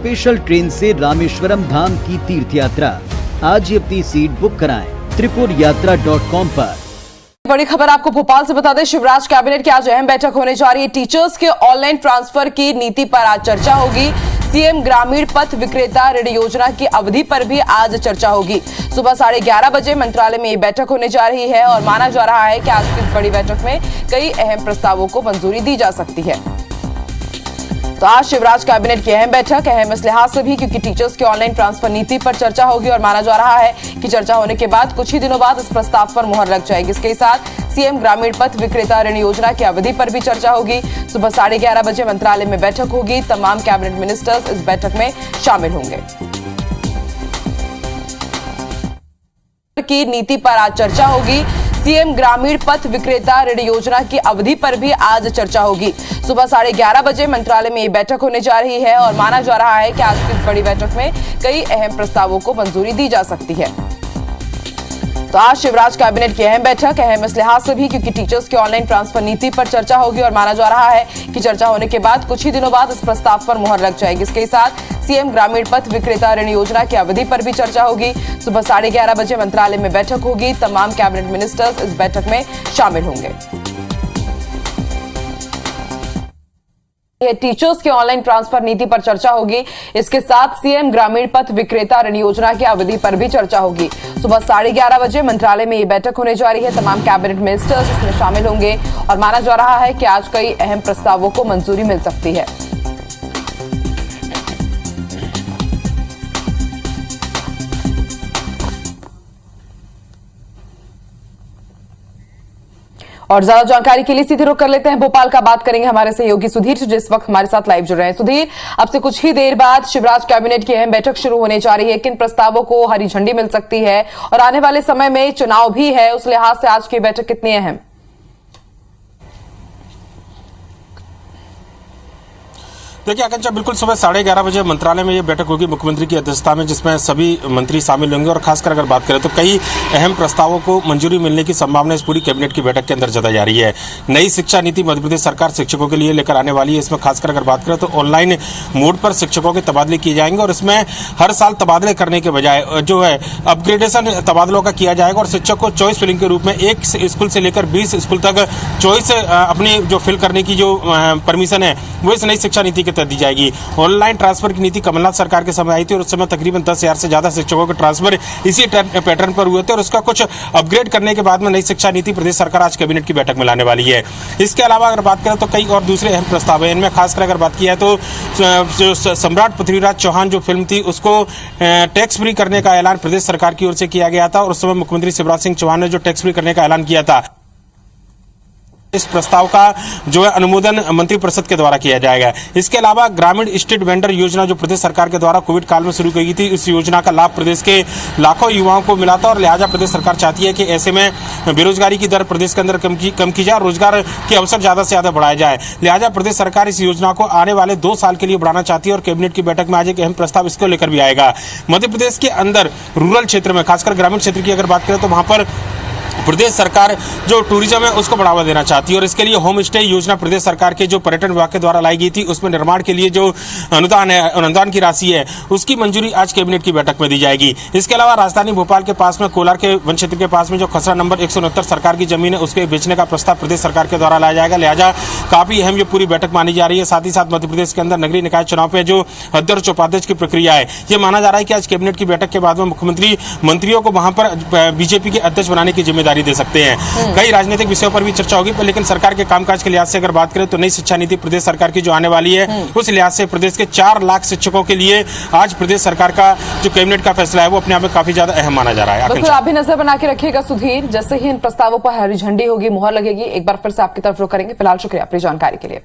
Special train से रामेश्वरम धाम की तीर्थ यात्रा। आज ही अपनी सीट बुक कराएं त्रिपुरयात्रा.com पर। बड़ी खबर आपको भोपाल से बता दें, शिवराज कैबिनेट की आज अहम बैठक होने जा रही है। टीचर्स के ऑनलाइन ट्रांसफर की नीति पर आज चर्चा होगी। सीएम ग्रामीण पथ विक्रेता ऋण योजना की अवधि पर भी आज चर्चा होगी। सुबह 11:30 बजे मंत्रालय में ये बैठक होने जा रही है और माना जा रहा है कि आज की इस बड़ी बैठक में कई अहम प्रस्तावों को मंजूरी दी जा सकती है। तो आज शिवराज कैबिनेट की अहम बैठक अहम इस लिहाज से भी क्योंकि टीचर्स की ऑनलाइन ट्रांसफर नीति पर चर्चा होगी और माना जा रहा है कि चर्चा होने के बाद कुछ ही दिनों बाद इस प्रस्ताव पर मुहर लग जाएगी। इसके साथ सीएम ग्रामीण पथ विक्रेता ऋण योजना की अवधि पर भी चर्चा होगी। सुबह 11:30 बजे मंत्रालय में बैठक होगी। तमाम कैबिनेट मिनिस्टर्स इस बैठक में शामिल होंगे। की नीति पर आज चर्चा होगी। सीएम ग्रामीण पथ विक्रेता ऋण योजना की अवधि पर भी आज चर्चा होगी। सुबह 11:30 बजे मंत्रालय में ये बैठक होने जा रही है और माना जा रहा है कि आज की इस बड़ी बैठक में कई अहम प्रस्तावों को मंजूरी दी जा सकती है। तो आज शिवराज कैबिनेट की अहम बैठक अहम इस लिहाज से भी क्योंकि टीचर्स की ऑनलाइन ट्रांसफर नीति पर चर्चा होगी और माना जा रहा है कि चर्चा होने के बाद कुछ ही दिनों बाद इस प्रस्ताव पर मुहर लग जाएगी। इसके साथ सीएम ग्रामीण पथ विक्रेता ऋण योजना की अवधि पर भी चर्चा होगी। सुबह 11:30 बजे मंत्रालय में बैठक होगी। तमाम कैबिनेट मिनिस्टर्स इस बैठक में शामिल होंगे। टीचर्स की ऑनलाइन ट्रांसफर नीति पर चर्चा होगी। इसके साथ सीएम ग्रामीण पथ विक्रेता ऋण योजना की अवधि पर भी चर्चा होगी। सुबह 11:30 बजे मंत्रालय में ये बैठक होने जा रही है। तमाम कैबिनेट मिनिस्टर्स इसमें शामिल होंगे और माना जा रहा है कि आज कई अहम प्रस्तावों को मंजूरी मिल सकती है। और ज्यादा जानकारी के लिए सीधे रुख कर लेते हैं भोपाल का। बात करेंगे हमारे सहयोगी सुधीर से, जिस वक्त हमारे साथ लाइव जुड़ रहे हैं। सुधीर, अब से कुछ ही देर बाद शिवराज कैबिनेट की अहम बैठक शुरू होने जा रही है। किन प्रस्तावों को हरी झंडी मिल सकती है और आने वाले समय में चुनाव भी है, उस लिहाज से आज की बैठक कितनी अहम? देखिए आकांक्षा, बिल्कुल सुबह 11:30 बजे मंत्रालय में ये बैठक होगी मुख्यमंत्री की अध्यक्षता में, जिसमें सभी मंत्री शामिल होंगे और खासकर अगर बात करें तो कई अहम प्रस्तावों को मंजूरी मिलने की संभावना इस पूरी कैबिनेट की बैठक के अंदर जताई जा रही है। नई शिक्षा नीति मध्य प्रदेश सरकार शिक्षकों के लिए लेकर आने वाली है। इसमें खासकर अगर बात करें तो ऑनलाइन मोड पर शिक्षकों के तबादले किए जाएंगे और इसमें हर साल तबादले करने के बजाय जो है अपग्रेडेशन तबादलों का किया जाएगा और शिक्षक को चॉइस फिलिंग के रूप में एक स्कूल से लेकर 20 स्कूल तक चॉइस अपनी जो फिल करने की जो परमिशन है वो इस नई शिक्षा नीति के तहत दी जाएगी। ऑनलाइन ट्रांसफर की नीति कमलनाथ सरकार के समय आई थी और उस समय तकरीबन 10,000 से ज्यादा शिक्षकों के ट्रांसफर इसी पैटर्न पर हुए थे और उसका कुछ अपग्रेड करने के बाद में नई शिक्षा नीति प्रदेश सरकार आज कैबिनेट की बैठक में लाने वाली है। इसके अलावा अगर बात करें तो कई और दूसरे अहम प्रस्ताव है। इनमें खासकर अगर बात की है तो जो सम्राट पृथ्वीराज चौहान जो फिल्म थी उसको टैक्स फ्री करने का ऐलान प्रदेश सरकार की ओर से किया गया था और उस समय मुख्यमंत्री शिवराज सिंह चौहान ने जो टैक्स फ्री करने का ऐलान किया था, इस प्रस्ताव का जो है अनुमोदन मंत्रिपरिषद के द्वारा किया जाएगा। इसके अलावा ग्रामीण स्ट्रीट वेंडर योजना जो प्रदेश सरकार के द्वारा कोविड काल में शुरू की गई थी, इस योजना का लाभ प्रदेश के लाखों युवाओं को मिला था और लिहाजा प्रदेश सरकार चाहती है कि ऐसे में बेरोजगारी की दर प्रदेश के अंदर कम की जाए, रोजगार के अवसर ज्यादा से ज्यादा बढ़ाए जाए। लिहाजा प्रदेश सरकार इस योजना को आने वाले 2 साल के लिए बढ़ाना चाहती है और कैबिनेट की बैठक में आज एक अहम प्रस्ताव इसको लेकर भी आएगा। मध्य प्रदेश के अंदर रूरल क्षेत्र में खासकर ग्रामीण क्षेत्र की अगर बात करें तो वहां पर प्रदेश सरकार जो टूरिज्म है उसको बढ़ावा देना चाहती है और इसके लिए होम स्टे योजना प्रदेश सरकार के जो पर्यटन विभाग के द्वारा लाई गई थी उसमें निर्माण के लिए जो अनुदान की राशि है उसकी मंजूरी आज कैबिनेट की बैठक में दी जाएगी। इसके अलावा राजधानी भोपाल के पास में कोलार के वन क्षेत्र के पास में जो खसरा नंबर 169 सरकार की जमीन है उसके बेचने का प्रस्ताव प्रदेश सरकार के द्वारा लाया जाएगा। लिहाजा काफी अहम ये पूरी बैठक मानी जा रही है। साथ ही साथ मध्य प्रदेश के अंदर नगरीय निकाय चुनाव पे जो अध्यक्ष उपाध्यक्ष की प्रक्रिया है, ये माना जा रहा है कि आज कैबिनेट की बैठक के बाद में मुख्यमंत्री मंत्रियों को वहां पर बीजेपी के अध्यक्ष बनाने की जिम्मेदारी दे सकते हैं। कई राजनीतिक विषयों पर भी चर्चा होगी, लेकिन सरकार के कामकाज के लिहाज से अगर बात करें तो नई शिक्षा नीति प्रदेश सरकार की जो आने वाली है उस लिहाज से प्रदेश के 4 लाख शिक्षकों के लिए आज प्रदेश सरकार का जो कैबिनेट का फैसला है वो अपने आप में काफी ज्यादा अहम माना जा रहा है। बिल्कुल, आप भी नजर बना के रखिएगा सुधीर, जैसे ही इन प्रस्तावों पर हरी झंडी होगी, मुहर लगेगी, एक बार फिर से आपकी तरफ रुख करेंगे। फिलहाल शुक्रिया अपनी जानकारी के लिए।